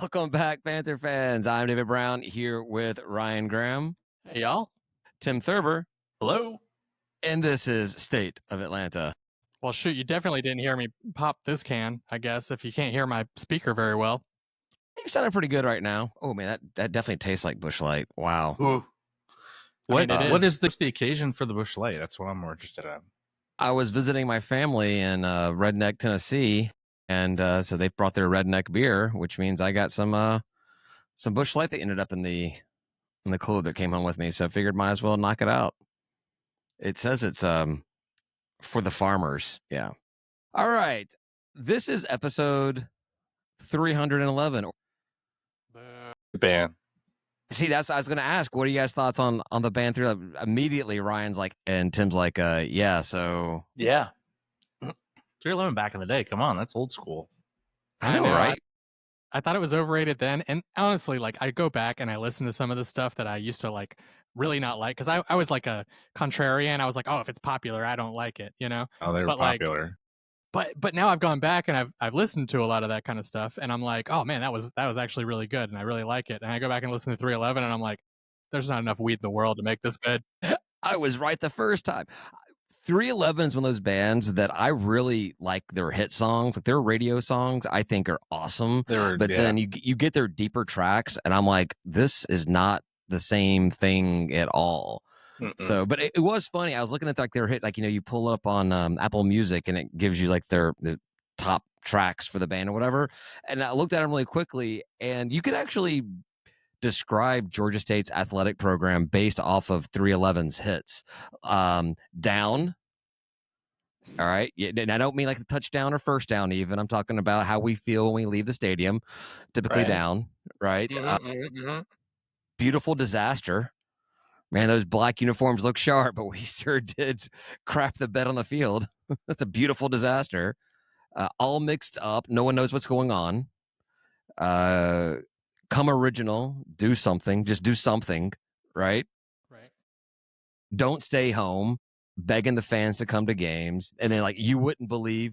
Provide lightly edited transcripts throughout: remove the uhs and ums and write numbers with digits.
Welcome back, Panther fans. I'm David Brown here with Ryan Graham, Hey, y'all. Tim Thurber, Hello. and this is State of Atlanta. Well, shoot, you definitely didn't hear me pop this can, I guess, if you can't hear my speaker very well. You're sounding pretty good right now. Oh, man, that definitely tastes like Busch Light. Wow. Ooh. What What's the occasion for the Busch Light? That's what I'm more interested in. I was visiting my family in Redneck, Tennessee, and so they brought their redneck beer, which means I got some Busch Light that ended up in the cooler that came home with me. So I figured might as well knock it out. It says it's for the farmers. Yeah. All right. This is episode 311. Ban. See, I was going to ask, what are you guys' thoughts on the band through? Immediately, Ryan's like, and Tim's like, yeah, so. Yeah. 311 back in the day. Come on, that's old school. I know, right? I thought it was overrated then. And honestly, like, I go back and I listen to some of the stuff that I used to, like, really not like. Because I was, like, a contrarian. I was like, oh, if it's popular, I don't like it, you know? Oh, they were But, popular. But now I've gone back and I've listened to a lot of that kind of stuff. And I'm like, oh, man, that was actually really good. And I really like it. And I go back and listen to 311 and I'm like, there's not enough weed in the world to make this good. I was right the first time. 311 is one of those bands that I really like their hit songs, like their radio songs, I think are awesome. Then you get their deeper tracks, and I'm like, this is not the same thing at all. So, but it was funny. I was looking at like their hit, like, you pull up on Apple Music and it gives you like the top tracks for the band or whatever. And I looked at them really quickly, and you could actually describe Georgia State's athletic program based off of 311's hits. Down. All right. And I don't mean like the touchdown or first down even. I'm talking about how we feel when we leave the stadium, typically down, right? Beautiful disaster. Man, those black uniforms look sharp, but we sure did crap the bed on the field. That's a beautiful disaster. All mixed up. No one knows what's going on. Come original, do something, just do something, right? Right. Don't stay home, begging the fans to come to games. And then, like, you wouldn't believe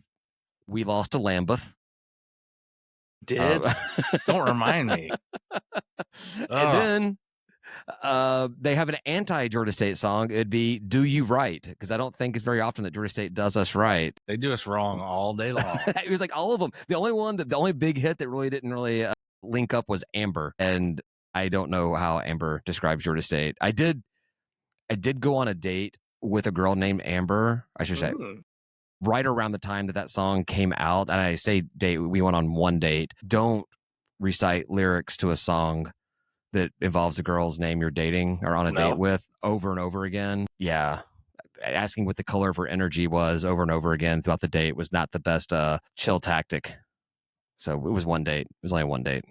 we lost to Lambeth. Don't remind me. And then they have an anti-Georgia State song. It'd be "Do You Right," because I don't think it's very often that Georgia State does us right. They do us wrong all day long. It was like all of them. The only big hit that really didn't link up was Amber, and I don't know how Amber describes Georgia State. I did go on a date with a girl named Amber, I should say, right around the time that song came out. And I say date, we went on one date. Don't recite lyrics to a song that involves a girl's name you're dating or on a date with over and over again. Yeah. Asking what the color of her energy was over and over again throughout the date was not the best chill tactic. So it was one date. It was only one date.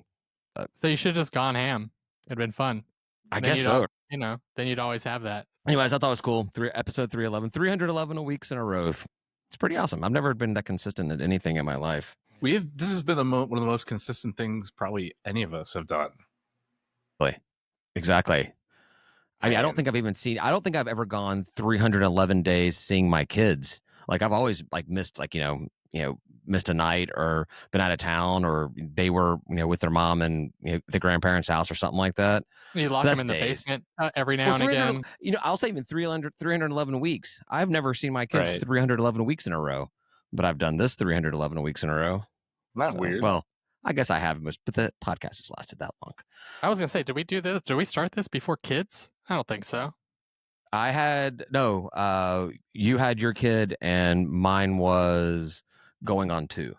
So you should have just gone ham. It'd been fun. I guess so. Then you'd always have that. Anyways, I thought it was cool. Episode 311, 311 weeks in a row. It's pretty awesome. I've never been that consistent at anything in my life. This has been one of the most consistent things probably any of us have done. Exactly. I mean, I don't think I've ever gone 311 days seeing my kids. Like, I've always like missed, like, missed a night or been out of town, or they were, with their mom and the grandparents' house or something like that. You lock them in the basement every now and again. I'll say even 311 weeks. I've never seen my kids 311 weeks in a row, but I've done this 311 weeks in a row. Not weird. Well, I guess I haven't, but the podcast has lasted that long. I was going to say, did we do this? Did we start this before kids? I don't think so. You had your kid and mine was going on 2.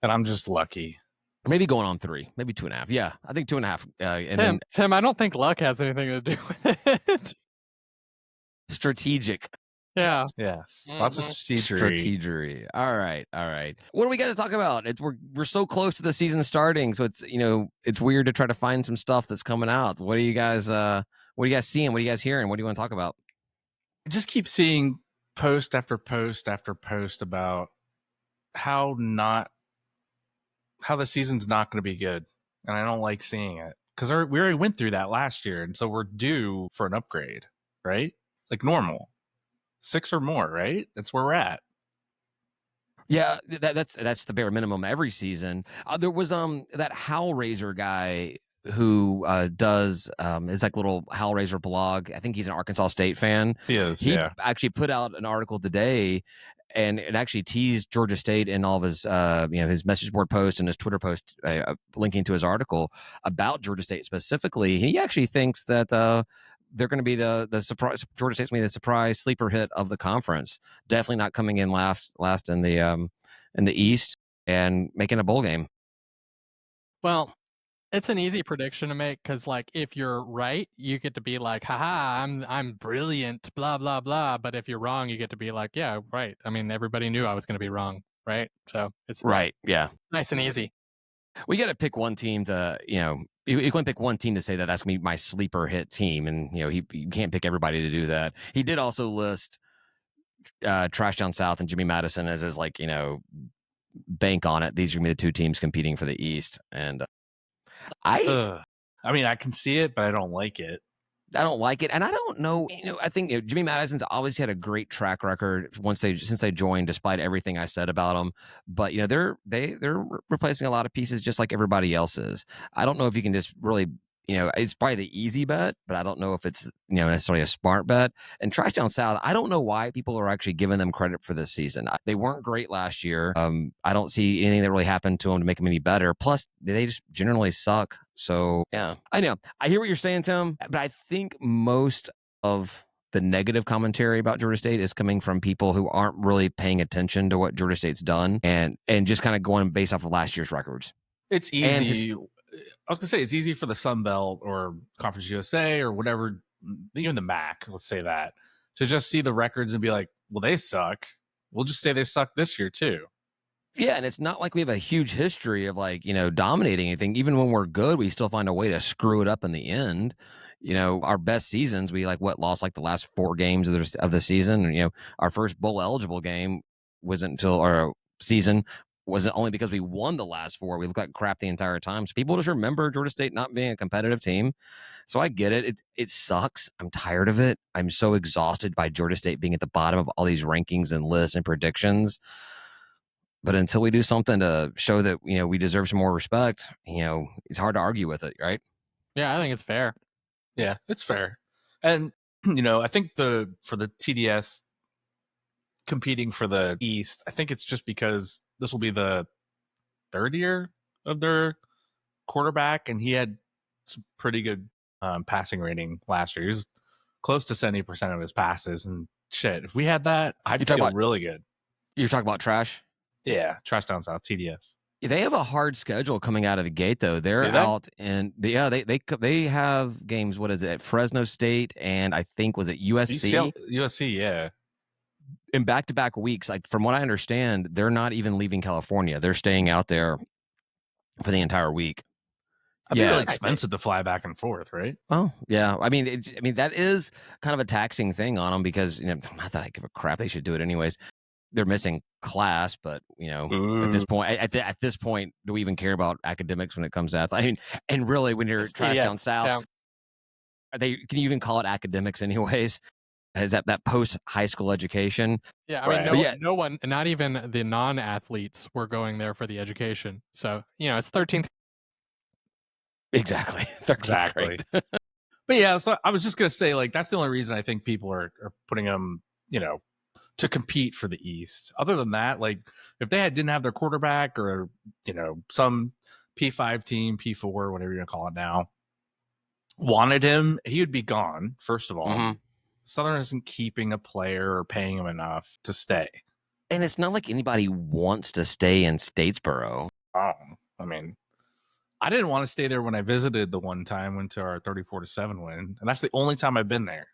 And I'm just lucky. Maybe going on 3, maybe 2.5. Yeah, I think 2.5. Tim, I don't think luck has anything to do with it. Strategic. Yeah. Yes. Lots of strategery. All right. What do we got to talk about? We're so close to the season starting, so it's weird to try to find some stuff that's coming out. What are you guys seeing? What are you guys hearing? What do you want to talk about? I just keep seeing post after post after post about how the season's not going to be good, and I don't like seeing it because we already went through that last year, and so we're due for an upgrade, right? Like normal. 6 or more, right? That's where we're at. Yeah, that's the bare minimum every season. There was that Hellraiser guy who does his like little Hellraiser blog. I think he's an Arkansas State fan. He is. He Yeah. actually put out an article today, and it actually teased Georgia State in all of his his message board post and his Twitter post linking to his article about Georgia State specifically. He actually thinks that they're going to be the surprise. Georgia State's going to be the surprise sleeper hit of the conference. Definitely not coming in last in the East and making a bowl game. Well, it's an easy prediction to make because, like, if you're right, you get to be like, haha, I'm brilliant, blah, blah, blah. But if you're wrong, you get to be like, yeah, right. I mean, everybody knew I was going to be wrong, right? So it's right. Yeah. Nice and easy. We got to pick one team to, you can pick one team to say that's going to be my sleeper hit team. And, you can't pick everybody to do that. He did also list Trash Down South and Jimmy Madison as his, like, bank on it. These are going to be the two teams competing for the East. And I mean, I can see it, but I don't like it. I don't like it, and I don't know. I think Jimmy Madison's always had a great track record since they joined, despite everything I said about them. But they're replacing a lot of pieces, just like everybody else is. I don't know if you can just really. It's probably the easy bet, but I don't know if it's necessarily a smart bet. And Trash Down South, I don't know why people are actually giving them credit for this season. They weren't great last year. I don't see anything that really happened to them to make them any better. Plus, they just generally suck. So yeah, I know. I hear what you're saying, Tim, but I think most of the negative commentary about Georgia State is coming from people who aren't really paying attention to what Georgia State's done and just kind of going based off of last year's records. It's easy. I was gonna say it's easy for the Sun Belt or Conference USA or whatever, even the MAC. Let's say that to just see the records and be like, "Well, they suck." We'll just say they suck this year too. Yeah, and it's not like we have a huge history of dominating anything. Even when we're good, we still find a way to screw it up in the end. Our best seasons, we lost the last 4 games of the season. And, our first bowl eligible game wasn't until our season. Wasn't only because we won the last 4. We looked like crap the entire time. So people just remember Georgia State not being a competitive team. So I get it. It sucks. I'm tired of it. I'm so exhausted by Georgia State being at the bottom of all these rankings and lists and predictions. But until we do something to show that, we deserve some more respect, it's hard to argue with it, right? Yeah, I think it's fair. Yeah, it's fair. And, I think for the TDS competing for the East, I think it's just because this will be the 3rd year of their quarterback, and he had some pretty good passing rating last year. He was close to 70% of his passes, and shit, if we had that, I'd feel really good. You're talking about Trash? Yeah, Trash Down South, TDS. They have a hard schedule coming out of the gate, though. They're out, and they have games. What is it? At Fresno State, and I think was it USC? USC, yeah. In back-to-back weeks, from what I understand, they're not even leaving California. They're staying out there for the ententire week. It'd be really expensive to fly back and forth, right? Oh, yeah. I mean, that is kind of a taxing thing on them because, not that I give a crap. They should do it anyways. They're missing class, but at this point, at this point, do we even care about academics when it comes to athletics? I mean, and really, when you're Trash Down South, can you even call it academics anyways? Is that post high school education? Yeah, I mean, no one, not even the non-athletes, were going there for the education. So it's 13th. Exactly. Exactly. But yeah, so I was just gonna say, that's the only reason I think people are putting them, to compete for the East. Other than that, if they didn't have their quarterback or some P5 team, P4, whatever you're gonna call it now, wanted him, he would be gone. First of all, Southern isn't keeping a player or paying him enough to stay, and it's not like anybody wants to stay in Statesboro. I mean, I didn't want to stay there when I visited the one time, went to our 34-7 win, and that's the only time I've been there.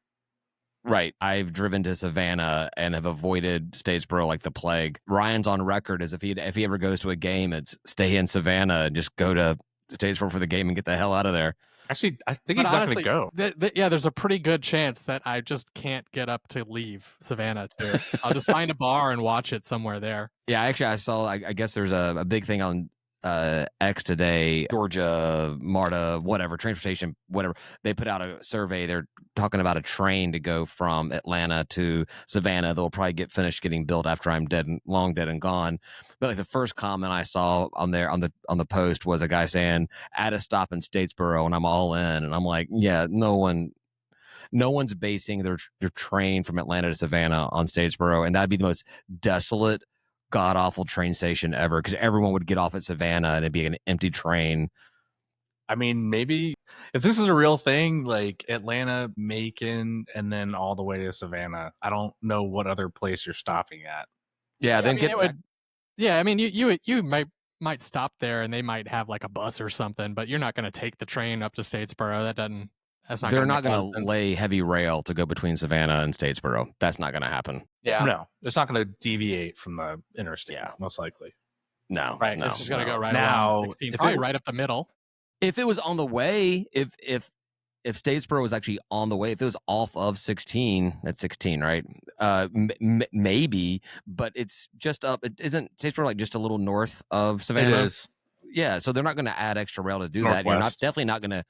Right. I've driven to Savannah and have avoided Statesboro like the plague. Ryan's on record as if he ever goes to a game, it's stay in Savannah and just go to Statesboro for the game and get the hell out of there. Actually, I think he's not going to go. Yeah, there's a pretty good chance that I just can't get up to leave Savannah too. I'll just find a bar and watch it somewhere there. Yeah, actually, I saw. I guess there's a big thing on X today, Georgia, MARTA, whatever, transportation, whatever. They put out a survey. They're talking about a train to go from Atlanta to Savannah. They'll probably get finished getting built after I'm long dead and gone. But like the first comment I saw on there on the post was a guy saying, "Add a stop in Statesboro," and I'm all in. And I'm like, yeah, no one's basing their train from Atlanta to Savannah on Statesboro, and that'd be the most desolate, god awful train station ever, because everyone would get off at Savannah and it'd be an empty train. I mean, maybe if this is a real thing, like Atlanta, Macon, and then all the way to Savannah, I don't know what other place you're stopping at. Yeah, then get back. Yeah, I mean, you might stop there, and they might have like a bus or something, but you're not going to take the train up to Statesboro. They're not going to lay heavy rail to go between Savannah and Statesboro. That's not going to happen. Yeah, no, it's not going to deviate from the interstate. Yeah, most likely. No, right. No, it's just going to go right now, 16, probably right up the middle. If it was on the way, if Statesboro was actually on the way, if it was off of 16, that's 16, right? Maybe, but it's just up. It isn't Statesboro like just a little north of Savannah? It is. Yeah, so they're not going to add extra rail to do Northwest. that. You're definitely not going to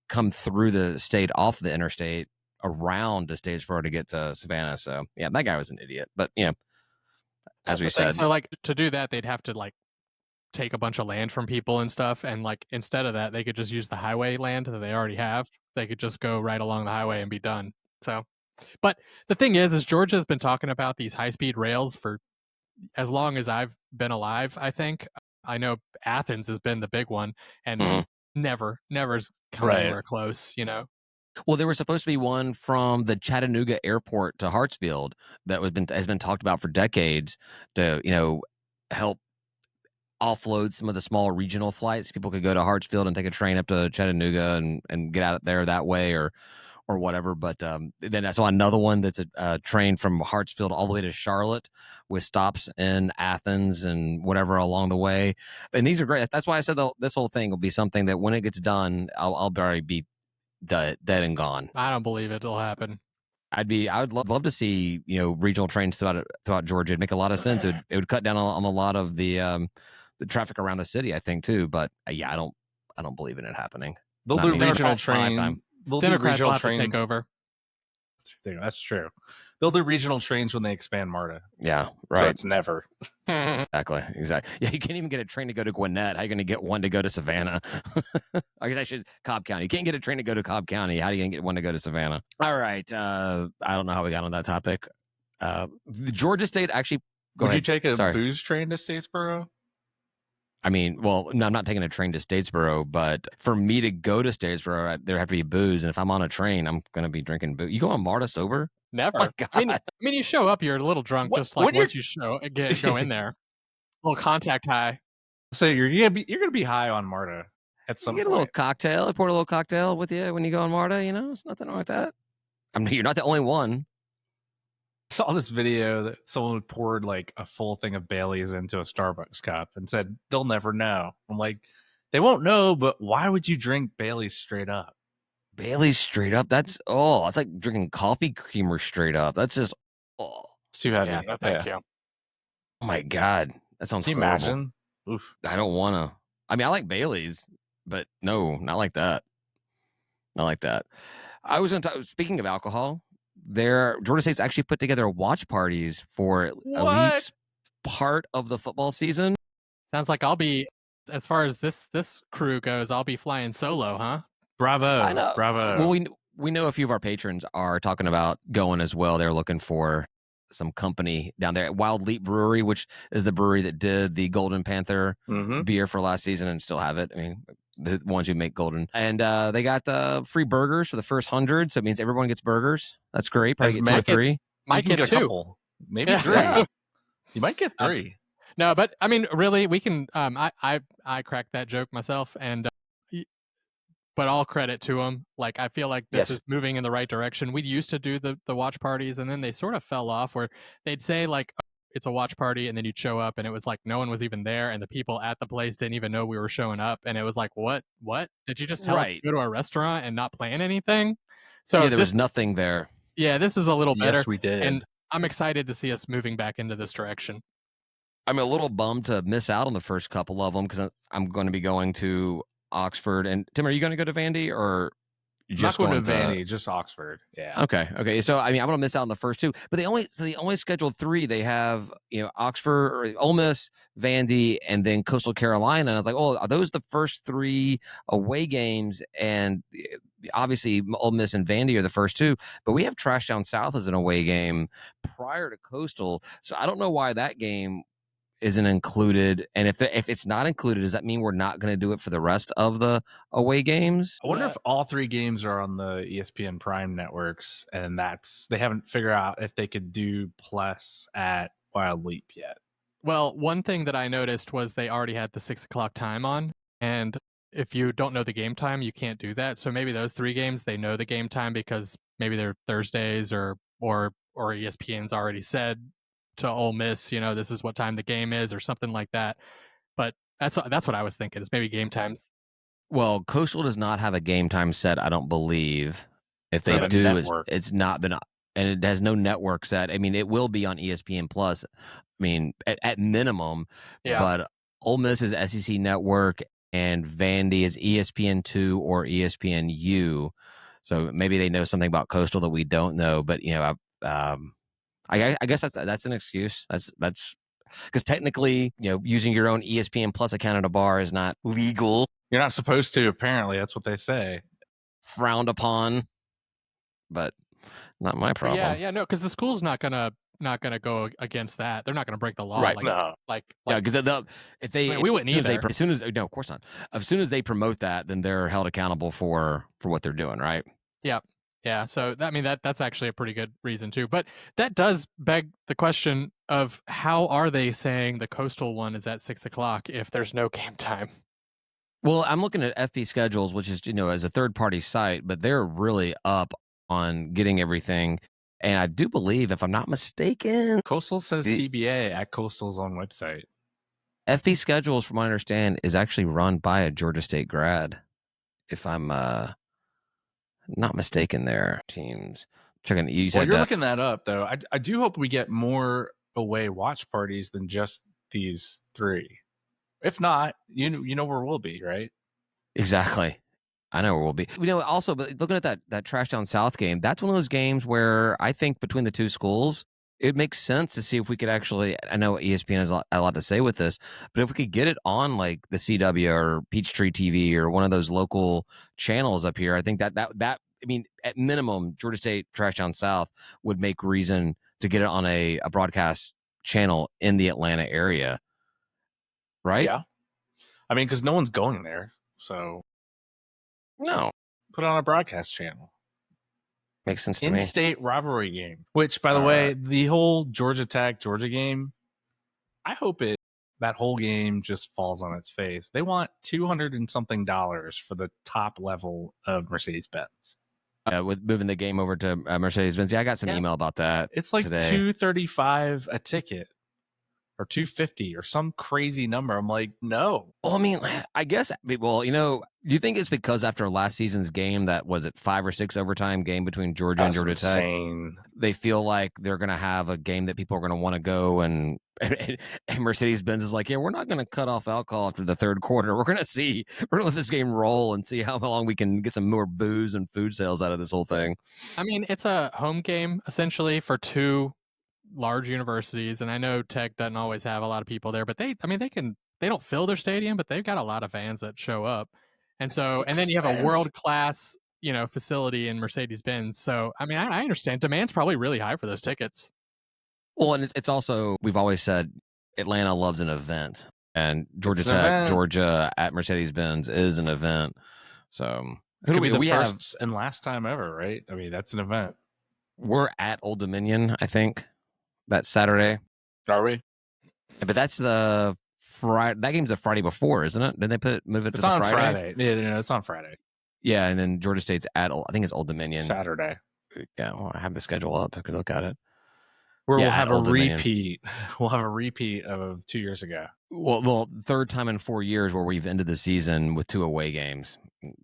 come through the state off the interstate around the Statesboro to get to Savannah. So yeah, that guy was an idiot. But as we said, so like to do that, they'd have to like take a bunch of land from people and stuff, and like instead of that, they could just use the highway land that they already have. They could just go right along the highway and be done. So, but the thing is Georgia's been talking about these high-speed rails for as long as I've been alive. I think I know Athens has been the big one, and never's come anywhere close. Well, there was supposed to be one from the Chattanooga airport to Hartsfield that has been talked about for decades to help offload some of the small regional flights. People could go to Hartsfield and take a train up to Chattanooga and get out there that way or whatever. But then I saw another one that's a train from Hartsfield all the way to Charlotte with stops in Athens and whatever along the way. And these are great. That's why I said this whole thing will be something that when it gets done, I'll already be dead and gone. I don't believe it'll happen. I would love to see regional trains throughout Georgia. It'd make a lot of sense. It would cut down on a lot of the traffic around the city, I think too. But yeah, I don't believe in it happening. They'll do regional train. Democrats will have to take over. That's true. They'll do regional trains when they expand MARTA. Yeah, right. So it's never. Exactly. Yeah, you can't even get a train to go to Gwinnett. How are you going to get one to go to Savannah? I guess actually Cobb County. You can't get a train to go to Cobb County. How are you going to get one to go to Savannah? All right. I don't know how we got on that topic. The Georgia State actually. Would you take a booze train to Statesboro? I mean, well, no, I'm not taking a train to Statesboro, but for me to go to Statesboro, there have to be booze. And if I'm on a train, I'm going to be drinking booze. You go on MARTA sober? Never. Oh, I mean, you show up, you're a little drunk, just like once you go in there. A little contact high. So you're gonna be high on MARTA at some point. Get a little cocktail. I poured a little cocktail with you when you go on MARTA. It's nothing wrong with that. I mean, you're not the only one. I saw this video that someone poured like a full thing of Baileys into a Starbucks cup and said they'll never know. I'm like, they won't know, but why would you drink Baileys straight up? Baileys straight up? That's like drinking coffee creamer straight up. That's just it's too heavy. Yeah, no, thank you. Oh my god, that sounds. Can you imagine? Oof. I don't want to. I mean, I like Baileys, but no, not like that. Not like that. I was going to speaking of alcohol. Georgia State's actually put together watch parties for at least part of the football season. Sounds like I'll be, as far as this crew goes, I'll be flying solo, huh? Bravo. I know. Bravo. Well, we know a few of our patrons are talking about going as well. They're looking for some company down there at Wild Leap Brewery, which is the brewery that did the Golden Panther beer for last season and still have it. I mean, the ones who make Golden. And they got free burgers for the first 100, so it means everyone gets burgers. That's great. Probably get 2 or 3. Might get 2. Couple. Maybe 3. You might get 3. No, but I mean, really, we can. I cracked that joke myself, and but all credit to them. Like, I feel like this is moving in the right direction. We used to do the watch parties, and then they sort of fell off where they'd say like, it's a watch party, and then you'd show up and it was like no one was even there, and the people at the place didn't even know we were showing up, and it was like, what did you just tell us to go to a restaurant and not plan anything? So there was nothing there. Yeah, this is a little better. Yes, we did. And I'm excited to see us moving back into this direction. I'm a little bummed to miss out on the first couple of them because I'm going to be going to Oxford. And Tim, are you going to go to Vandy or just not going to Vandy, just Oxford? Yeah. Okay. So I mean, I'm going to miss out on the first two, but they only scheduled 3. They have Oxford or Ole Miss, Vandy, and then Coastal Carolina. And I was like, oh, are those the first 3 away games? And obviously, Ole Miss and Vandy are the first 2, but we have Trash Down South as an away game prior to Coastal. So I don't know why that game isn't included, and if it's not included, does that mean we're not going to do it for the rest of the away games? I wonder if all 3 games are on the ESPN Prime networks, and they haven't figured out if they could do Plus at Wild Leap yet. Well, one thing that I noticed was they already had the 6:00 time on, and if you don't know the game time, you can't do that. So maybe those 3 games they know the game time because maybe they're Thursdays or ESPN's already said to Ole Miss, this is what time the game is or something like that. But that's what I was thinking is maybe game times. Well, Coastal does not have a game time set, I don't believe. If they do, it's not been, and it has no network set. I mean, it will be on ESPN Plus. I mean, at minimum, but Ole Miss is SEC Network and Vandy is ESPN2 or ESPNU. So maybe they know something about Coastal that we don't know. But I guess that's an excuse. That's because technically, using your own ESPN Plus account at a bar is not legal. You're not supposed to. Apparently, that's what they say. Frowned upon, but not my problem. Yeah, no, because the school's not gonna go against that. They're not gonna break the law. Right? Because if they we wouldn't either. Of course not. As soon as they promote that, then they're held accountable for what they're doing, right? Yeah. So that's actually a pretty good reason too. But that does beg the question of how are they saying the Coastal one is at 6:00 if there's no game time? Well, I'm looking at FP Schedules, which is as a third-party site, but they're really up on getting everything. And I do believe, if I'm not mistaken, Coastal says TBA at Coastal's own website. FP Schedules, from what I understand, is actually run by a Georgia State grad. If I'm not mistaken, there teams checking. You're looking that up, though. I do hope we get more away watch parties than just these 3. If not, you know where we'll be, right? Exactly. I know where we'll be. Also, but looking at that Trash Down South game, that's one of those games where I think between the 2 schools, it makes sense to see if we could actually, I know ESPN has a lot to say with this, but if we could get it on like the CW or Peachtree TV or one of those local channels up here, I think that I mean, at minimum, Georgia State Trash Down South would make reason to get it on a broadcast channel in the Atlanta area. Right? Yeah. I mean, because no one's going there. So, no. Put it on a broadcast channel. Makes sense to me. In-state rivalry game. Which, by the way, the whole Georgia Tech Georgia game, I hope that whole game just falls on its face. They want $200 and something for the top level of Mercedes-Benz. With moving the game over to Mercedes-Benz. Yeah, I got some email about that. It's like today. $235 a ticket. Or $250 or some crazy number. I'm like, no. Well, I mean, I guess. Well, do you think it's because after last season's game, that was it 5 or 6 overtime game between Georgia and Georgia Tech? They feel like they're going to have a game that people are going to want to go, and Mercedes-Benz is like, yeah, we're not going to cut off alcohol after the third quarter. We're going to let this game roll and see how long we can get some more booze and food sales out of this whole thing. I mean, it's a home game essentially for 2 large universities, and I know Tech doesn't always have a lot of people there, but they don't fill their stadium, but they've got a lot of fans that show up, and then you have a world-class facility in Mercedes-Benz. So I mean, I understand demand's probably really high for those tickets. Well, and it's also, we've always said Atlanta loves an event, and Georgia Tech Georgia at Mercedes-Benz is an event. So who do we have? And last time ever, right? I mean, that's an event. We're at Old Dominion, I think. That Saturday. Are we? But that's the Friday. That game's the Friday before, isn't it? Didn't they move it to the Friday? It's on Friday. Yeah, it's on Friday. Yeah, and then Georgia State's at, I think it's Old Dominion. Saturday. Yeah, well, I have the schedule up. I could look at it. We'll have a repeat. We'll have a repeat of 2 years ago. Well, third time in 4 years where we've ended the season with 2 away games.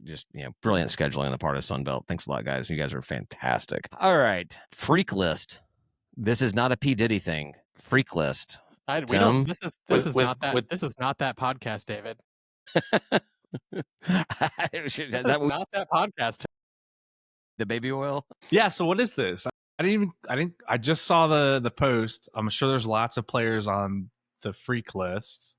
Just, brilliant scheduling on the part of Sunbelt. Thanks a lot, guys. You guys are fantastic. All right. Freak list. This is not a P. Diddy thing. Freak list. We don't. This is not that podcast, David. This is not that podcast. The baby oil. Yeah. So what is this? I just saw the post. I'm sure there's lots of players on the freak list.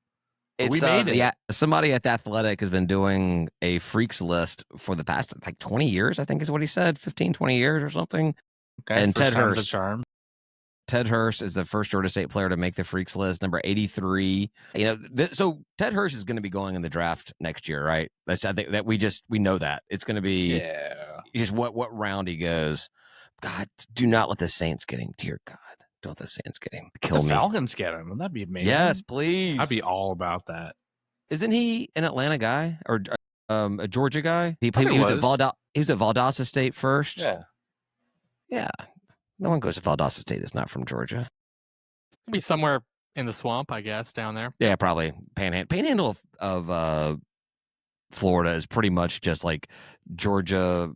We made it. Yeah, somebody at The Athletic has been doing a freaks list for the past 20 years, I think is what he said, 15, 20 years or something. Okay, and Ted Hurst. A charm. Ted Hurst is the first Georgia State player to make the freaks list, number 83. So Ted Hurst is going to be going in the draft next year, right? I think that we know that it's going to be just what round he goes. God, do not let the Saints get him. Dear God, don't let the Saints get him. Kill me. The Falcons get him. That'd be amazing. Yes, please. I'd be all about that. Isn't he an Atlanta guy or a Georgia guy? He was at Valdosta State first. Yeah. No one goes to Valdosta State that's not from Georgia. Could be somewhere in the swamp, I guess, down there. Yeah, probably Panhandle of Florida is pretty much just like Georgia,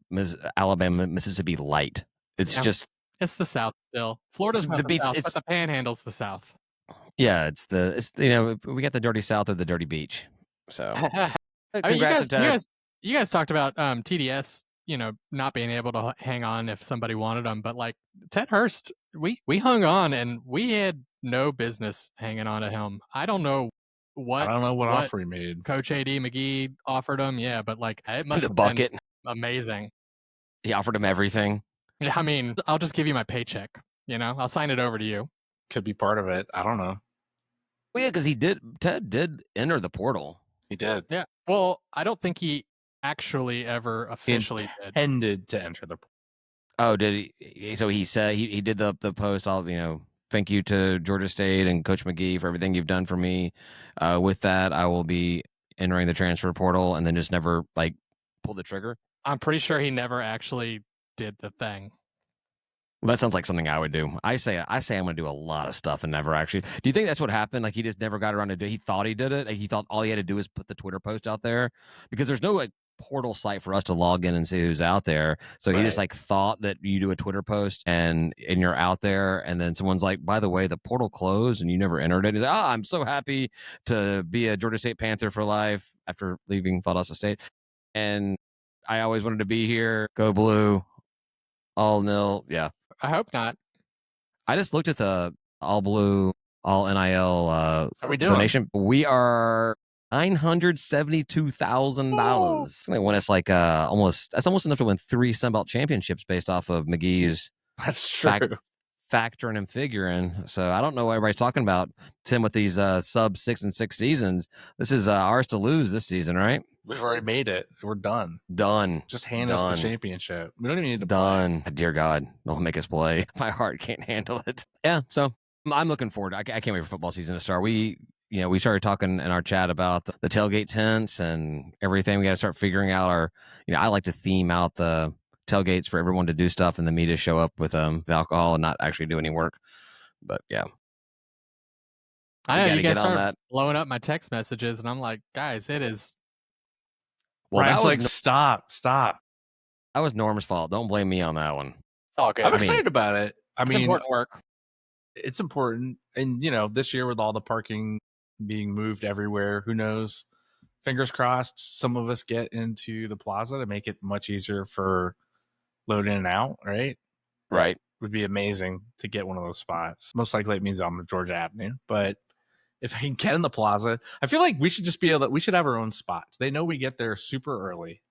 Alabama, Mississippi light. It's the South still. Florida's not the South, but the Panhandle's the South. Yeah, it's we got the dirty South or the dirty beach. So you guys talked about TDS, not being able to hang on if somebody wanted them, but like Ted Hurst, we hung on and we had no business hanging on to him. I don't know what offer he made. Coach AD McGee offered him, but like it must have been amazing. He offered him everything. I mean, I'll just give you my paycheck. I'll sign it over to you. Could be part of it. I don't know. Well, yeah, because Ted did enter the portal. He did. Yeah. Well, I don't think he actually ever officially intended to enter the portal. Oh, did he? So he said he did the post. Thank you to Georgia State and Coach McGee for everything you've done for me. With that, I will be entering the transfer portal, and then just never pulled the trigger. I'm pretty sure he never actually did the thing. Well, that sounds like something I would do. I say I'm going to do a lot of stuff and never actually. Do you think that's what happened? Like he just never got around to do it? He thought he did it. Like he thought all he had to do was put the Twitter post out there because there's no portal site for us to log in and see who's out there. So he just thought that you do a Twitter post and you're out there, and then someone's like, by the way, the portal closed and you never entered it. He's like, I'm so happy to be a Georgia State Panther for life after leaving Valdosta State, and I always wanted to be here. Go Blue, all nil. Yeah. I hope not. I just looked at the all blue, all NIL How are we doing? donation. We are $972,000. When it's that's almost enough to win 3 Sunbelt championships based off of McGee's. That's true. Factoring and figuring. So I don't know what everybody's talking about, Tim, with these sub 6 and 6 seasons. This is ours to lose this season, right? We've already made it. We're done. Just hand us the championship. We don't even need to play. Dear God, don't make us play. My heart can't handle it. Yeah, so I'm looking forward. I can't wait for football season to start. We started talking in our chat about the tailgate tents and everything. We got to start figuring out our, I like to theme out the tailgates for everyone to do stuff and the me to show up with alcohol and not actually do any work. But yeah. I know you guys start blowing up my text messages and I'm like, guys, it is. Well, Ryan's like, stop. That was Norm's fault. Don't blame me on that one. It's all good. I'm excited about it. It's important work. It's important. And, this year with all the parking being moved everywhere, who knows? Fingers crossed some of us get into the plaza to make it much easier for load in and out, right? Right. Would be amazing to get one of those spots. Most likely it means I'm on Georgia Avenue, but if I can get in the plaza, I feel like we should just we should have our own spots. They know we get there super early.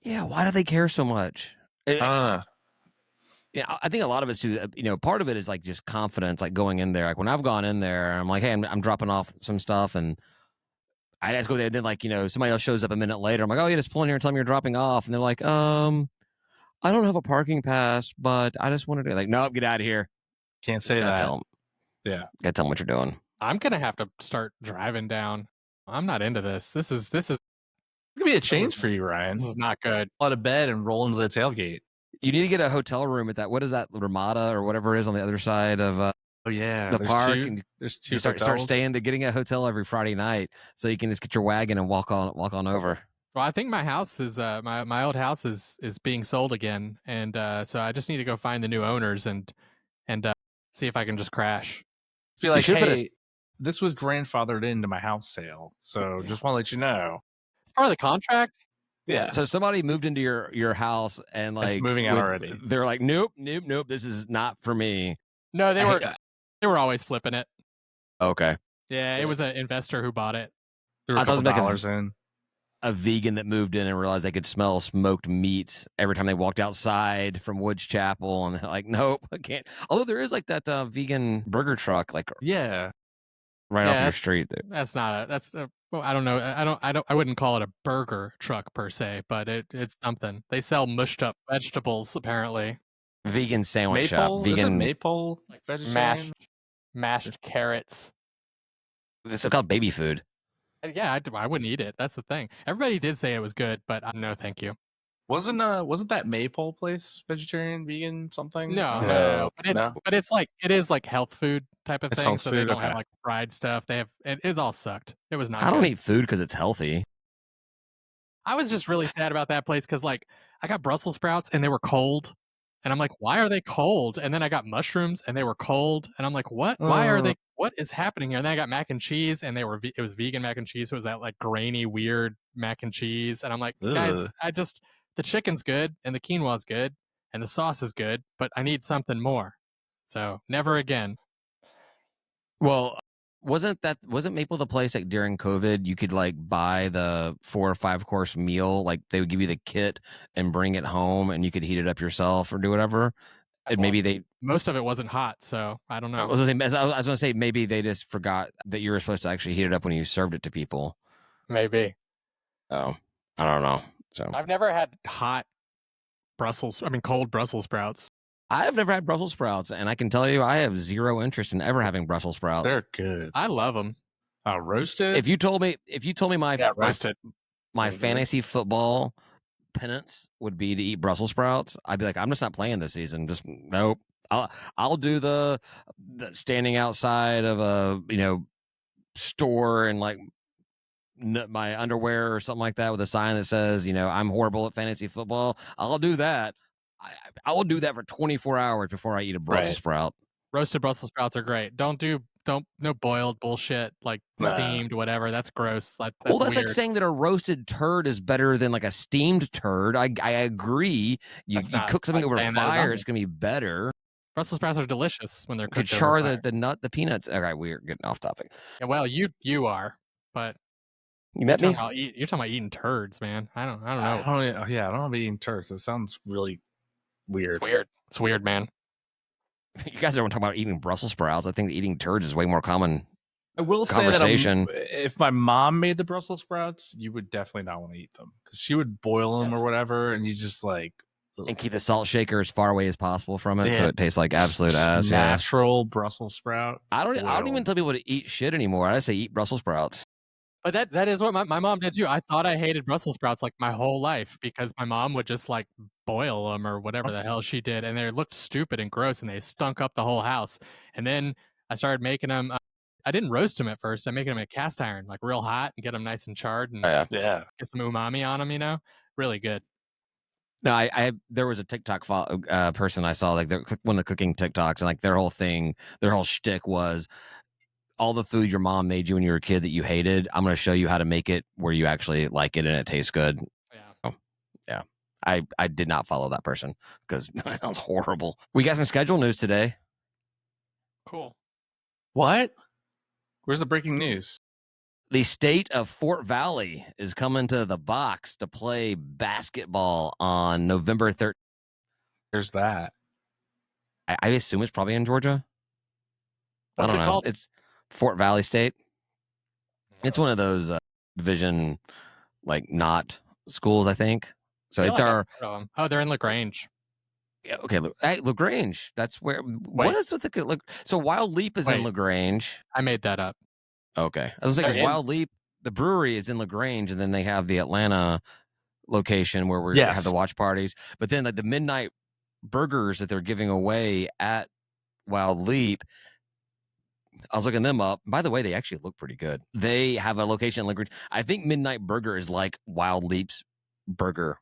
Yeah, why do they care so much? Yeah, I think a lot of it's too, part of it is just confidence, going in there. Like when I've gone in there, I'm like, hey, I'm dropping off some stuff and I just go there. And then somebody else shows up a minute later. I'm like, oh, yeah, just pull in here and tell me you're dropping off. And they're like, I don't have a parking pass, but I just wanted to nope, get out of here. Can't say that. Tell them. Yeah. Gotta tell them what you're doing. I'm going to have to start driving down. I'm not into this. This is it's gonna be a change for you, Ryan. This is not good. Out of bed and roll into the tailgate. You need to get a hotel room at that. What is that, Ramada or whatever it is on the other side of the park? There's 2 start staying to getting a hotel every Friday night so you can just get your wagon and walk on over. Well, I think my house is my old house is being sold again, and so I just need to go find the new owners and see if I can just crash. Be like, hey, this was grandfathered into my house sale, so just want to let you know. It's part of the contract. Yeah. So somebody moved into your house and like it's moving out already. They're like, nope. This is not for me. No, they were always flipping it. Okay. Yeah, it was an investor who bought it. There were a couple dollars in. A vegan that moved in and realized they could smell smoked meat every time they walked outside from Woods Chapel, and they're like, nope, I can't. Although there is like that vegan burger truck, like right off your street. That's not well, I don't know. I wouldn't call it a burger truck per se, but it's something. They sell mushed up vegetables apparently. Vegan sandwich shop. Vegan is it maple like vegetarian? Mashed carrots. It's called baby food. Yeah, I wouldn't eat it. That's the thing. Everybody did say it was good, but no, thank you. Wasn't that Maypole place vegetarian, vegan, something? No. But it's like it is like health food type of thing. So they don't have like fried stuff. They have it all sucked. It was not. I don't eat food because it's healthy. I was just really sad about that place because like I got Brussels sprouts and they were cold. And I'm like, why are they cold? And then I got mushrooms and they were cold. And I'm like, what? Why are they? What is happening here? And then I got mac and cheese and it was vegan mac and cheese. So it was that like grainy, weird mac and cheese. And I'm like, guys, the chicken's good and the quinoa's good and the sauce is good, but I need something more. So never again. Well, wasn't Maple the place like during COVID you could like buy the 4 or 5 course meal, like they would give you the kit and bring it home and you could heat it up yourself or do whatever? And maybe most of it wasn't hot, so I don't know. I was gonna say maybe they just forgot that you were supposed to actually heat it up when you served it to people. Maybe. Oh, I don't know. So I've never had cold Brussels sprouts. I've never had Brussels sprouts, and I can tell you I have zero interest in ever having Brussels sprouts. They're good. I love them. Roasted? If you told me roasted. My fantasy football penance would be to eat Brussels sprouts, I'd be like, I'm just not playing this season. Just nope. I'll do the standing outside of a store and like my underwear or something like that with a sign that says I'm horrible at fantasy football. I'll do that. I will do that for 24 hours before I eat a Brussels sprout. Roasted Brussels sprouts are great. No boiled bullshit like steamed whatever. That's gross. That's weird. Like saying that a roasted turd is better than like a steamed turd. I agree. You cook something over fire, it's gonna be better. Brussels sprouts are delicious when they're cooked. You could char the peanuts. All right, we're getting off topic. Yeah, well, you are, but you met me. You're talking about eating turds, man. I don't know. I don't know about eating turds. It sounds really weird. It's weird, man. You guys don't talk about eating Brussels sprouts. I think eating turds is way more common. I will say that if my mom made the Brussels sprouts, you would definitely not want to eat them because she would boil them or whatever, and you just like and keep the salt shaker as far away as possible from it, so it tastes like absolute ass. Natural Brussels sprout. I don't even tell people to eat shit anymore. I just say eat Brussels sprouts. But that is what my mom did too. I thought I hated Brussels sprouts like my whole life because my mom would just like boil them or whatever the hell she did, and they looked stupid and gross, and they stunk up the whole house. And then I started making them. I didn't roast them at first. I making them in a cast iron, like real hot, and get them nice and charred, and get some umami on them. Really good. No, there was a TikTok person I saw, like one of the cooking TikToks, and like their whole shtick was all the food your mom made you when you were a kid that you hated. I'm going to show you how to make it where you actually like it and it tastes good. Yeah. Oh, yeah. I did not follow that person because that sounds horrible. We got some schedule news today. Cool. What? Where's the breaking news? The state of Fort Valley is coming to the box to play basketball on November 13th. There's that. I assume it's probably in Georgia. What's it called? It's Fort Valley State. It's one of those division, like not schools, I think. So it's our. Oh, they're in LaGrange. Yeah, okay, hey, LaGrange. That's where. What is with the look? So Wild Leap is in LaGrange. I made that up. Okay, I was like, Wild Leap. The brewery is in LaGrange, and then they have the Atlanta location where we have the watch parties. But then like the midnight burgers that they're giving away at Wild Leap. I was looking them up. By the way, they actually look pretty good. They have a location in LaGrange. I think Midnight Burger is like Wild Leap's burger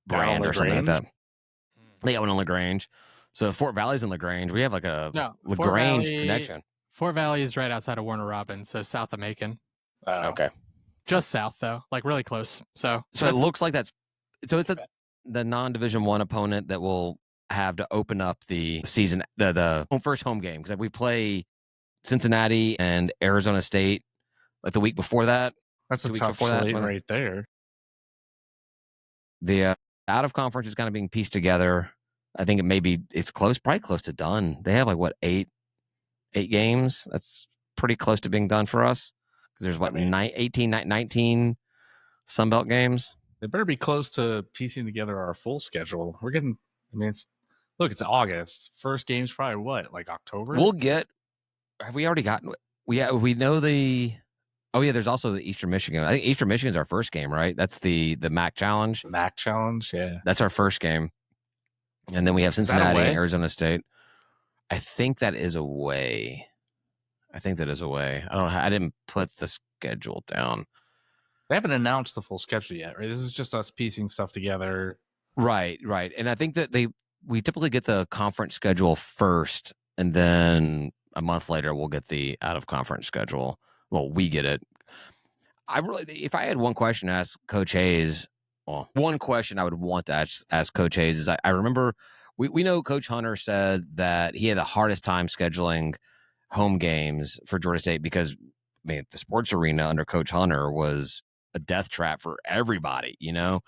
brand or something like that. They got one in LaGrange. So Fort Valley's in LaGrange. We have like a LaGrange connection. Fort Valley is right outside of Warner Robins, so south of Macon. Oh. Okay. Just south though, like really close. So it looks like it's the non-Division I opponent that will have to open up the season, the first home game, because we play Cincinnati and Arizona State like the week before that. That's a tough slate right there. The out of conference is kind of being pieced together. I think it's probably close to done. They have like 8 games. That's pretty close to being done for us, because there's 19 Sunbelt games. They better be close to piecing together our full schedule. We're getting. I mean, it's August. First game's probably like October. Have we already gotten? We know the. Oh yeah, there's also the Eastern Michigan. I think Eastern Michigan's our first game, right? That's the MAC Challenge. MAC Challenge, yeah. That's our first game, and then we have Cincinnati and Arizona State. I think that is away. I didn't put the schedule down. They haven't announced the full schedule yet, right? This is just us piecing stuff together. Right. And I think that we typically get the conference schedule first, and then a month later we'll get the out of conference schedule. Well, we get it. If I had one question to ask Coach Hayes, one question I would want to ask Coach Hayes is I remember we know Coach Hunter said that he had the hardest time scheduling home games for Georgia State because, the sports arena under Coach Hunter was a death trap for everybody, And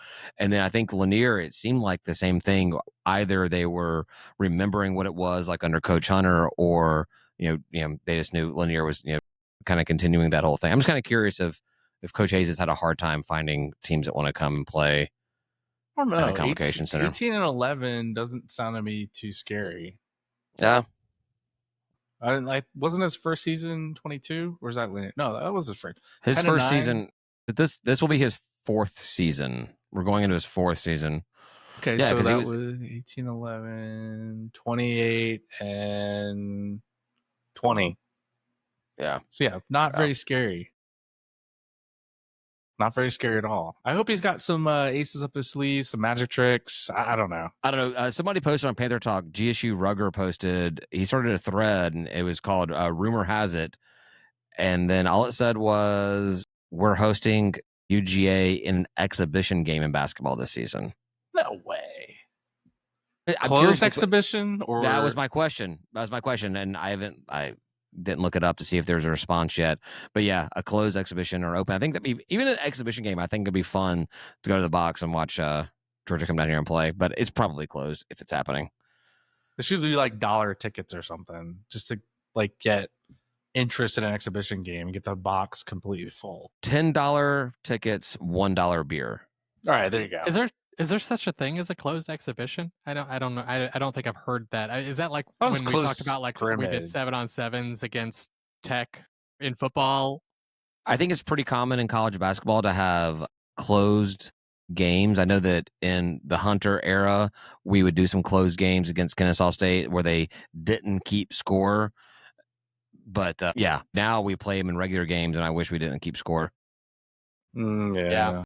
then I think Lanier, it seemed like the same thing. Either they were remembering what it was like under Coach Hunter, or they just knew Lanier was kind of continuing that whole thing. I'm just kind of curious if Coach Hayes has had a hard time finding teams that want to come and play. I don't know. At the Convocation Center. 18 and 11 doesn't sound to me too scary. Yeah. Wasn't his first season 22? Or is that Lanier? No, that was his first. His first season. This will be his 4th season. We're going into his 4th season. Okay, yeah, so that was 18, 11, 28, and 20. Yeah. So yeah, not very scary. Not very scary at all. I hope he's got some aces up his sleeve, some magic tricks. I don't know. Somebody posted on Panther Talk. GSU Rugger posted. He started a thread, and it was called "Rumor Has It," and then all it said was, "We're hosting UGA in an exhibition game in basketball this season." No way. Closed exhibition, or that was my question. And I didn't look it up to see if there's a response yet. But yeah, a closed exhibition or open. I think that even an exhibition game, I think it'd be fun to go to the box and watch Georgia come down here and play. But it's probably closed if it's happening. They should do like $1 tickets or something, just to get interest in an exhibition game and get the box completely full. $10 tickets, $1 beer. All right, there you go. Is there such a thing as a closed exhibition? I don't know. I don't think I've heard that. Is that like when we talked about when we did 7-on-7s against Tech in football? I think it's pretty common in college basketball to have closed games. I know that in the Hunter era, we would do some closed games against Kennesaw State where they didn't keep score. But yeah, now we play them in regular games, and I wish we didn't keep score. Yeah.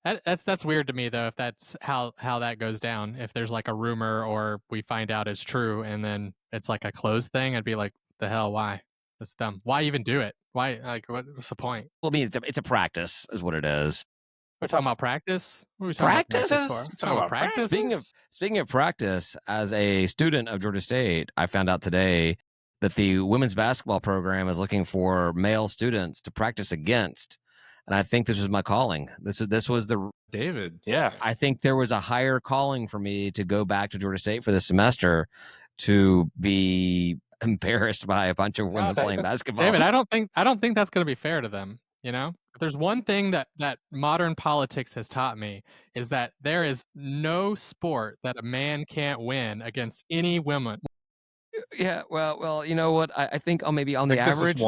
That's weird to me though, if that's how that goes down. If there's like a rumor or we find out it's true and then it's like a closed thing, I'd be like, the hell, why? That's dumb. Why even do it? Why, like, what's the point? Well, it's a practice is what it is. We're talking about practice? What are we practice? Talking about practice? Speaking of practice, as a student of Georgia State, I found out today that the women's basketball program is looking for male students to practice against. And I think this was my calling. This was the David. Yeah. I think there was a higher calling for me to go back to Georgia State for this semester to be embarrassed by a bunch of women playing basketball. David, I don't think that's going to be fair to them. If there's one thing that modern politics has taught me is that there is no sport that a man can't win against any woman. Yeah, well, you know what? I think maybe on the average,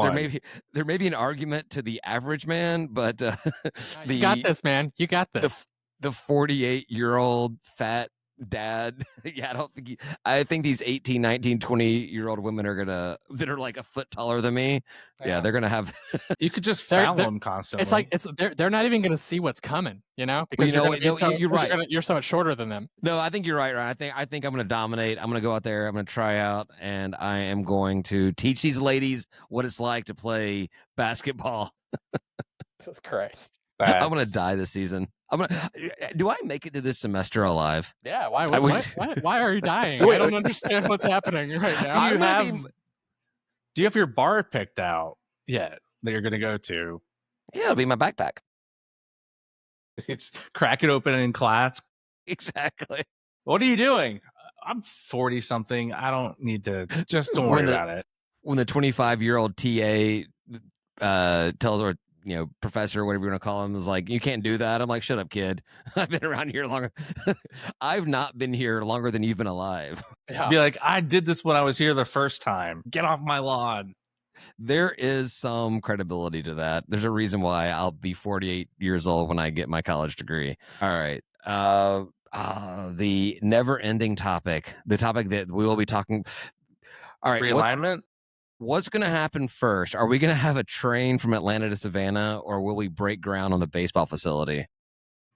there may be an argument to the average man, but you got this, man. You got this. The 48-year-old fat dad. Yeah, I think these 18, 19, 20-year-old women that are like a foot taller than me. Yeah, they're gonna have. You could just foul them constantly. It's like they're not even gonna see what's coming, because you're right. You're so much shorter than them. No, I think you're right, Ryan. I think I'm gonna dominate. I'm gonna go out there. I'm gonna try out, and I am going to teach these ladies what it's like to play basketball. Jesus Christ. I'm gonna die this season. Do I make it to this semester alive? Yeah. Why are you dying? I don't understand what's happening right now. Do you have your bar picked out yet that you're gonna go to? Yeah, it'll be my backpack. Crack it open in class. Exactly. What are you doing? I'm 40 something. I don't need to. Just don't worry about it. When the 25-year-old TA tells her, professor, whatever you want to call him, is like, you can't do that. I'm like, shut up, kid. I've been around here longer. I've not been here longer than you've been alive. Yeah. Be like, I did this when I was here the first time. Get off my lawn. There is some credibility to that. There's a reason why I'll be 48 years old when I get my college degree. All right. The never-ending topic, the topic that we will be talking. All right. Realignment? What's going to happen first? Are we going to have a train from Atlanta to Savannah, or will we break ground on the baseball facility?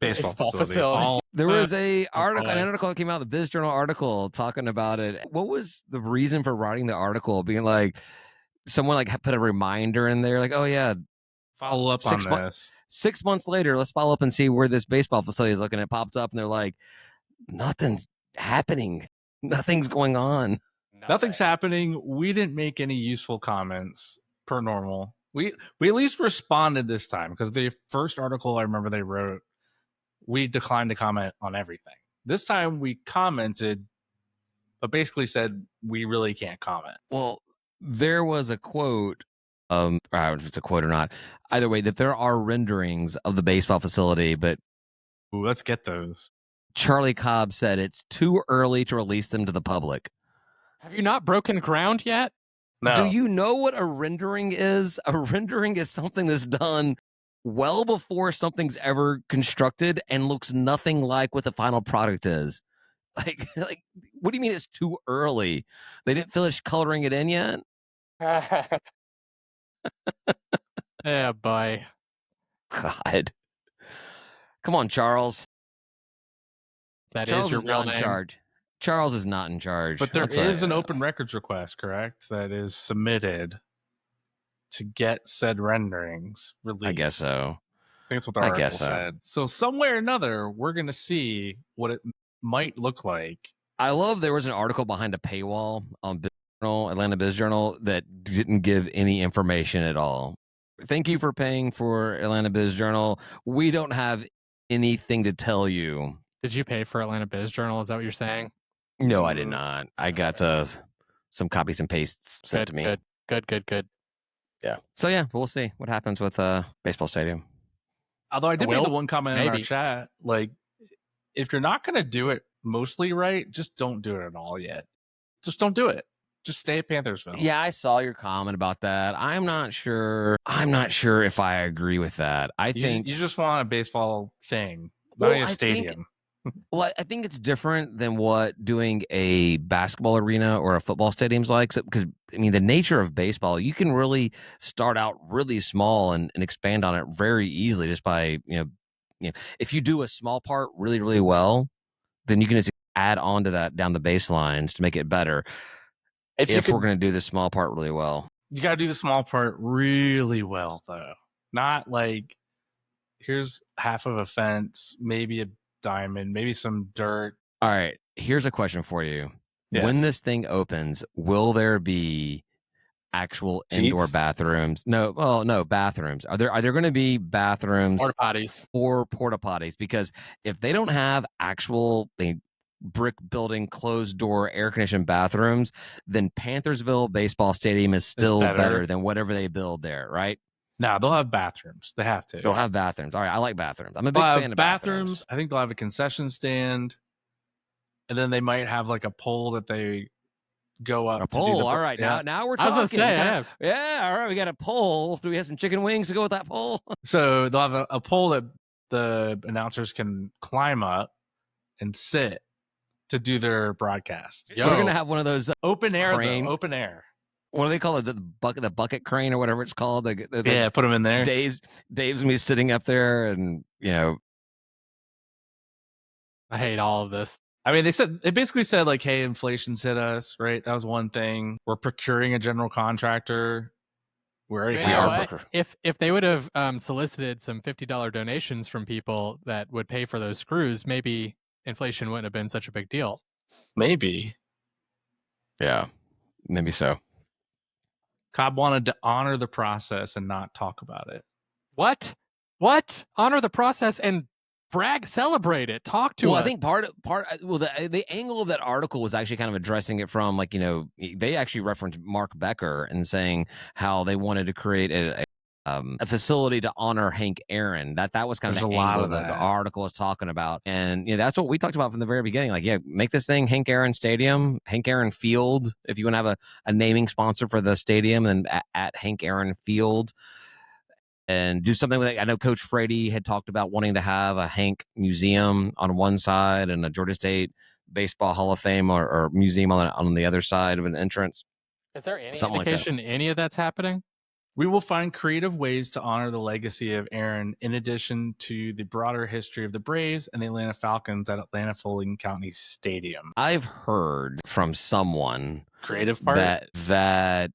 Baseball facility. There was an article that came out, the Biz Journal article talking about it. What was the reason for writing the article? Being like, someone like put a reminder in there, like, oh yeah, follow up on this. 6 months later, let's follow up and see where this baseball facility is looking. It popped up, and they're like, nothing's happening. Nothing's going on. Nothing's happening. We didn't make any useful comments per normal. We at least responded this time, because the first article I remember they wrote, we declined to comment on everything. This time we commented, but basically said we really can't comment. Well, there was a quote, if it's a quote or not, either way, that there are renderings of the baseball facility, but let's get those. Charlie Cobb said it's too early to release them to the public. Have you not broken ground yet? No. Do you know what a rendering is? A rendering is something that's done well before something's ever constructed and looks nothing like what the final product is. Like, what do you mean it's too early? They didn't finish coloring it in yet? Yeah, boy. God. Come on, Charles. Charles is your real name. In charge. Charles is not in charge. But there is an open records request, correct? That is submitted to get said renderings released. I guess so. I think that's what the article said. So somewhere or another, we're going to see what it might look like. I love there was an article behind a paywall on Atlanta Biz Journal that didn't give any information at all. Thank you for paying for Atlanta Biz Journal. We don't have anything to tell you. Did you pay for Atlanta Biz Journal? Is that what you're saying? No, I did not. I got some copies and pastes sent to me. Good. Yeah. So yeah, we'll see what happens with baseball stadium. Although I did make the one comment in our chat, like, if you're not going to do it mostly right, just don't do it at all yet. Just don't do it. Just stay at Panthersville. Yeah, I saw your comment about that. I'm not sure if I agree with that. I think you just want a baseball thing, not a stadium. Well, I think it's different than what doing a basketball arena or a football stadium's like. Because, I mean, the nature of baseball, you can really start out really small and expand on it very easily just by, if you do a small part really, really well, then you can just add on to that down the baselines to make it better. If we're going to do the small part really well. You got to do the small part really well, though. Not like, here's half of a fence, maybe a diamond, maybe some dirt. All right, here's a question for you. Yes. When this thing opens, will there be actual seats? Indoor bathrooms? No, bathrooms. Are there going to be bathrooms, porta potties? Because if they don't have actual brick building, closed door, air conditioned bathrooms, then Panthersville Baseball Stadium is still better than whatever they build there, right? No, they'll have bathrooms. They have to. They'll have bathrooms. All right, I like bathrooms. I'm a big fan of bathrooms. I think they'll have a concession stand, and then they might have like a pole that they go up. A pole. All right, now we're talking. I was gonna say, yeah. All right, we got a pole. Do we have some chicken wings to go with that pole? So they'll have a pole that the announcers can climb up and sit to do their broadcast. We're gonna have one of those open air, crane. though. Open air. What do they call it? The bucket crane or whatever it's called. Yeah, put them in there. Dave's gonna be sitting up there, and I hate all of this. I mean, they basically said like, "Hey, inflation's hit us, right?" That was one thing. We're procuring a general contractor. If they would have solicited some $50 donations from people that would pay for those screws, maybe inflation wouldn't have been such a big deal. Maybe. Yeah, maybe so. Cobb wanted to honor the process and not talk about it. What? Honor the process and celebrate it, talk to us. I think the angle of that article was actually kind of addressing it from like, they actually referenced Mark Becker and saying how they wanted to create a facility to honor Hank Aaron. That was kind of the angle that the article was talking about. And that's what we talked about from the very beginning. Like, make this thing Hank Aaron Stadium, Hank Aaron Field. If you want to have a naming sponsor for the stadium, and at Hank Aaron Field. And do something with it. I know Coach Frady had talked about wanting to have a Hank Museum on one side and a Georgia State Baseball Hall of Fame or museum on the other side of an entrance. Is there any indication any of that's happening? We will find creative ways to honor the legacy of Aaron in addition to the broader history of the Braves and the Atlanta Falcons at Atlanta Fulton County Stadium. I've heard from someone creative part that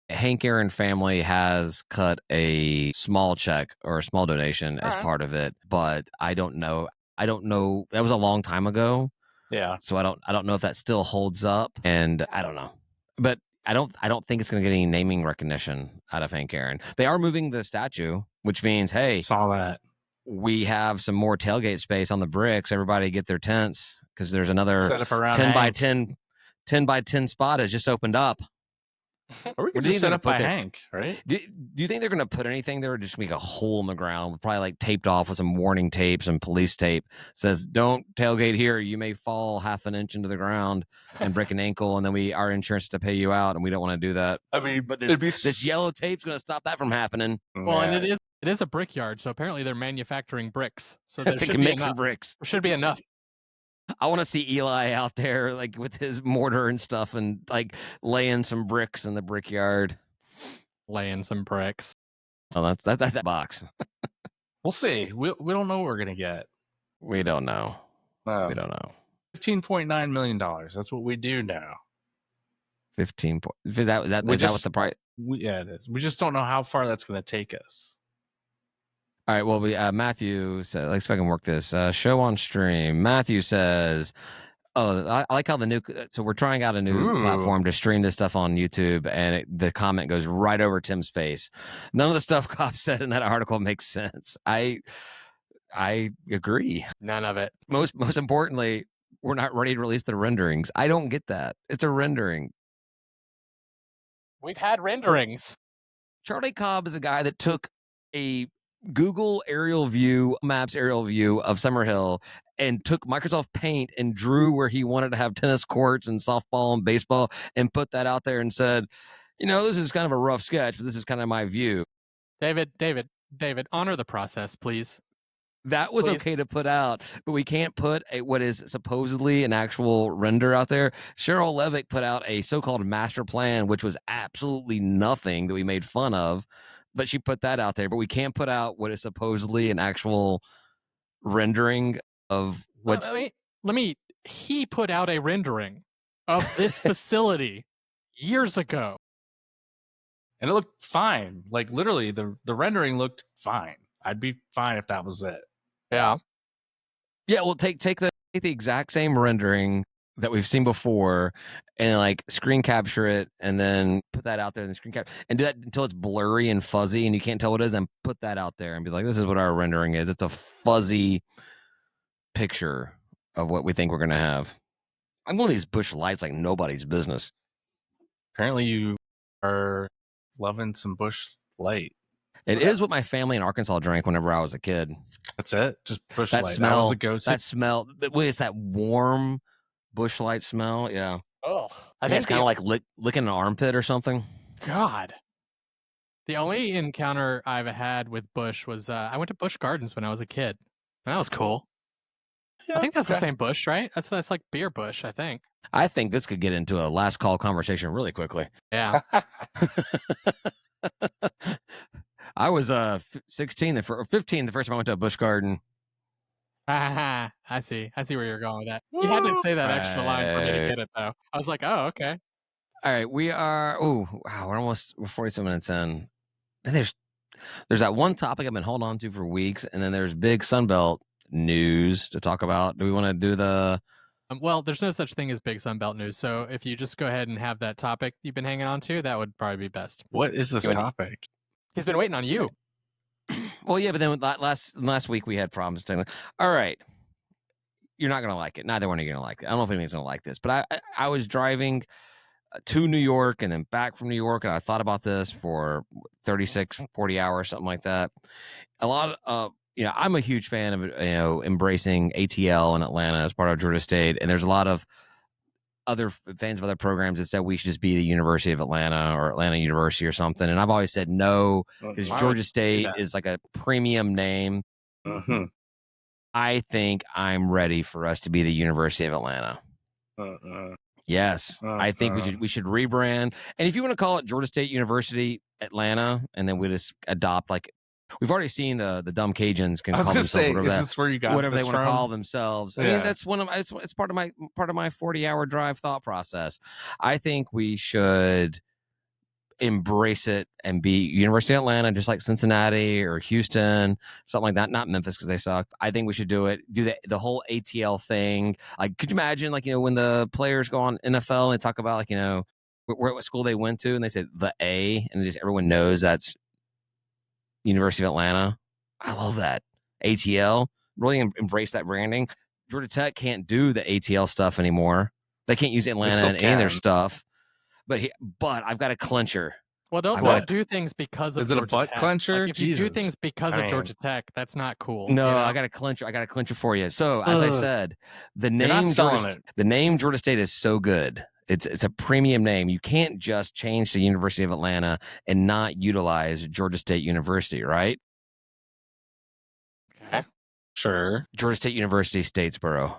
Hank Aaron family has cut a small check or a small donation as part of it, but I don't know. That was a long time ago. Yeah. So I don't know if that still holds up, and I don't know. But I don't think it's going to get any naming recognition out of Hank Aaron. They are moving the statue, which means, hey, saw that. We have some more tailgate space on the bricks. Everybody get their tents because there's another set up around 10 by 10 spot has just opened up. Or we could just set up by Hank, right? Do you think they're going to put anything there, or just make a hole in the ground, probably like taped off with some warning tape, some police tape? It says, "Don't tailgate here. You may fall half an inch into the ground and break an ankle, and then our insurance has to pay you out, and we don't want to do that." I mean, but this yellow tape's going to stop that from happening. Well, and it is a brickyard, so apparently they're manufacturing bricks. So they can make some bricks. There should be enough. I want to see Eli out there like with his mortar and stuff and like laying some bricks in the brickyard. Laying some bricks. Oh, that's that box. We'll see. We don't know what we're gonna get. We don't know. We don't know. $15.9 million. That's what we do now. 15. Is that what the price? Yeah, it is. We just don't know how far that's gonna take us. All right, well, Matthew said, let's see if I can work this. Show on stream. Matthew says, I like how so we're trying out a new platform to stream this stuff on YouTube, and the comment goes right over Tim's face. None of the stuff Cobb said in that article makes sense. I agree. None of it. Most importantly, we're not ready to release the renderings. I don't get that. It's a rendering. We've had renderings. Charlie Cobb is a guy that took a Google Maps aerial view of Summerhill and took Microsoft Paint and drew where he wanted to have tennis courts and softball and baseball and put that out there and said, this is kind of a rough sketch, but this is kind of my view. David, honor the process, please. That was okay to put out, but we can't put what is supposedly an actual render out there. Cheryl Levick put out a so-called master plan, which was absolutely nothing that we made fun of. But she put that out there, but we can't put out what is supposedly an actual rendering of what's. He put out a rendering of this facility years ago, and it looked fine. Like literally, the rendering looked fine. I'd be fine if that was it. Yeah. Well, take the exact same rendering that we've seen before and like screen capture it and then put that out there in the screen capture and do that until it's blurry and fuzzy and you can't tell what it is, and put that out there and be like, this is what our rendering is. It's a fuzzy picture of what we think we're going to have. I'm going to these bush lights like nobody's business. Apparently you are loving some bush light. It is what my family in Arkansas drank whenever I was a kid. That's it? Just bush light. Smell, that was the go-to? That smell. It's that warm bush light smell. Yeah. Oh, I think it's kind of like licking an armpit or something. God. The only encounter I've had with bush was I went to Busch Gardens when I was a kid. That was cool. I think that's the same bush, right? That's like beer bush, I think. I think this could get into a last call conversation really quickly. Yeah. I was 16 or 15 the first time I went to a bush garden. I see where you're going with that. You had to say that extra line for me to get it, though. I was like, oh, okay. All right, we are. Oh, wow, we're 47 minutes in. And there's that one topic I've been holding on to for weeks, and then there's big Sunbelt news to talk about. Do we want to do the? Well, there's no such thing as big Sunbelt news. So if you just go ahead and have that topic you've been hanging on to, that would probably be best. What is this topic? He's been waiting on you. Well, yeah, but then last week we had problems. All right, you're not gonna like it. Neither one of you are gonna like it. I don't know if anyone's gonna like this, but I was driving to New York and then back from New York, and I thought about this for 36, 40 hours, something like that. A lot of I'm a huge fan of embracing ATL in Atlanta as part of Georgia State, and there's a lot of other fans of other programs that said we should just be the University of Atlanta or Atlanta University or something. And I've always said no, because Georgia State is like a premium name. Mm-hmm. I think I'm ready for us to be the University of Atlanta. Yes, I think we should rebrand. And if you want to call it Georgia State University Atlanta, and then we just adopt we've already seen the dumb Cajuns can call themselves whatever they want to call themselves. I mean, that's it's part of my 40-hour drive thought process. I think we should embrace it and be University of Atlanta, just like Cincinnati or Houston, something like that. Not Memphis, because they suck. I think we should do the whole ATL thing. Like, could you imagine, when the players go on NFL and they talk about what school they went to, and they say the A, and just everyone knows that's University of Atlanta. I love that. ATL, really embrace that branding. Georgia Tech can't do the ATL stuff anymore. They can't use Atlanta in any of their stuff. But I've got a clincher. Well, don't do things because of Is it Georgia a butt Tech. clencher? If you do things because of Georgia Tech, that's not cool. No, I got a clincher for you. So, as I said, the name Georgia State is so good. It's a premium name. You can't just change to University of Atlanta and not utilize Georgia State University, right? Okay. Sure. Georgia State University, Statesboro.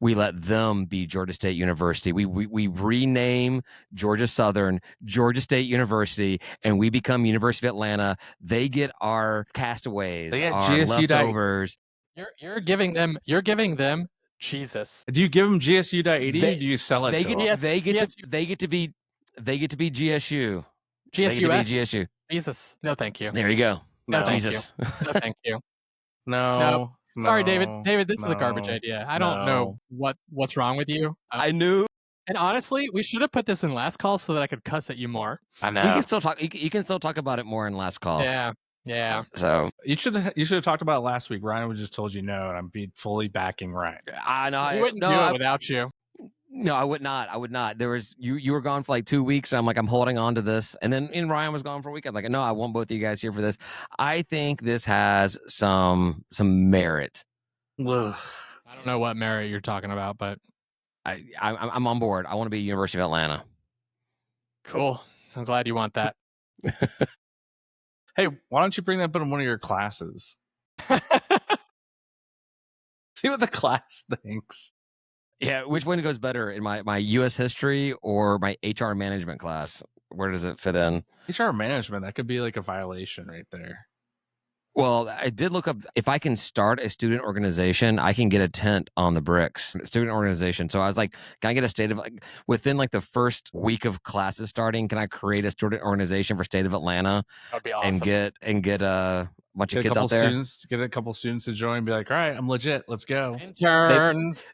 We let them be Georgia State University. We rename Georgia Southern Georgia State University, and we become University of Atlanta. They get our castaways, our leftovers. You're giving them Jesus. Do you give them GSU.edu? Or do you sell it to them? They get to be GSU. GSUS. Jesus. No, thank you. There you go. No, Jesus. No, thank you. No. Sorry, David. David, this is a garbage idea. I don't know what's wrong with you. I knew. And honestly, we should have put this in last call so that I could cuss at you more. I know. We can still talk. You can still talk about it more in last call. Yeah. So you should have talked about it last week. Ryan would just told you no, and I'm fully backing Ryan. I know. I wouldn't do it without you. No, I would not. There was you were gone for like 2 weeks, and I'm like, I'm holding on to this. And then Ryan was gone for a week. I'm like, no, I want both of you guys here for this. I think this has some merit. I don't know what merit you're talking about, but I'm on board. I want to be University of Atlanta. Cool. I'm glad you want that. Hey, why don't you bring that up in one of your classes? See what the class thinks. Yeah, which one goes better, in my U.S. history or my HR management class? Where does it fit in? HR management, that could be like a violation right there. Well, I did look up, if I can start a student organization, I can get a tent on the bricks, student organization. So I was like, can I get a state of, within the first week of classes starting, can I create a student organization for state of Atlanta? That'd be awesome. And get a bunch of kids out there? Get a couple students to join and be like, all right, I'm legit. Let's go. Interns.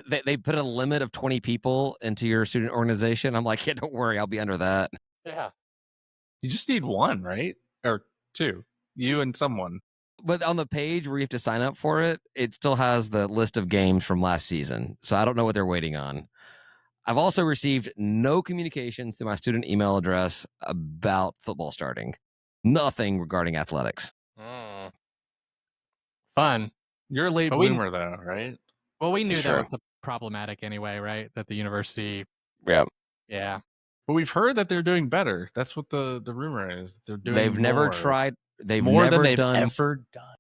They put a limit of 20 people into your student organization. I'm like, yeah, don't worry. I'll be under that. Yeah. You just need one, right? Or two. You and someone. But on the page where you have to sign up for it, it still has the list of games from last season. So I don't know what they're waiting on. I've also received no communications through my student email address about football starting. Nothing regarding athletics. Fun. You're a late bloomer, though, right? Well, we knew that was problematic anyway, right? That the university. Yeah. Yeah. But we've heard that they're doing better. That's what the rumor is. They're doing. They've never tried. They've more never than they've done ever done.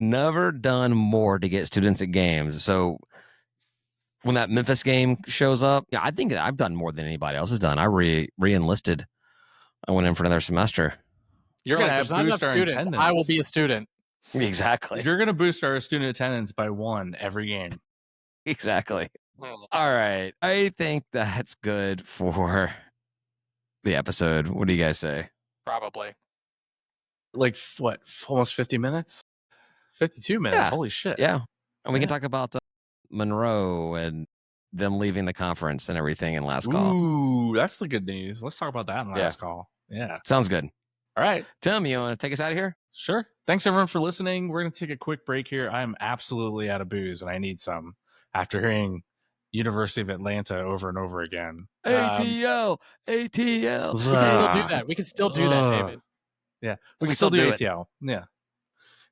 never done more to get students at games. So when that Memphis game shows up, yeah, I think I've done more than anybody else has done. I re-enlisted. I went in for another semester. You're going to there's have not enough boost our students. attendance. I will be a student. Exactly. You're going to boost our student attendance by 1 every game. Exactly. All right. I think that's good for the episode. What do you guys say? Probably. Like, what, almost 50 minutes? 52 minutes. Yeah. Holy shit. Yeah. And we can talk about Monroe and them leaving the conference and everything in last call. Ooh, that's the good news. Let's talk about that in last call. Yeah. Sounds good. All right. Tim, you want to take us out of here? Sure. Thanks, everyone, for listening. We're going to take a quick break here. I am absolutely out of booze, and I need some after hearing University of Atlanta over and over again. ATL. We can still do that. We can still do that, David. Yeah. We can still do ATL. Yeah.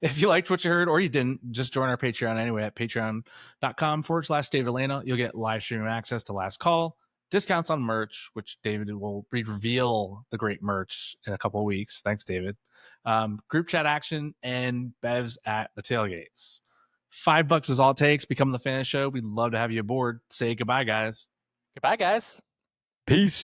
If you liked what you heard or you didn't, just join our Patreon anyway at patreon.com/David Atlanta. You'll get live stream access to Last Call, discounts on merch, which David will reveal the great merch in a couple of weeks. Thanks, David. Group chat action and bevs at the tailgates. $5 is all it takes. Become the fan of the show. We'd love to have you aboard. Say goodbye, guys. Goodbye, guys. Peace.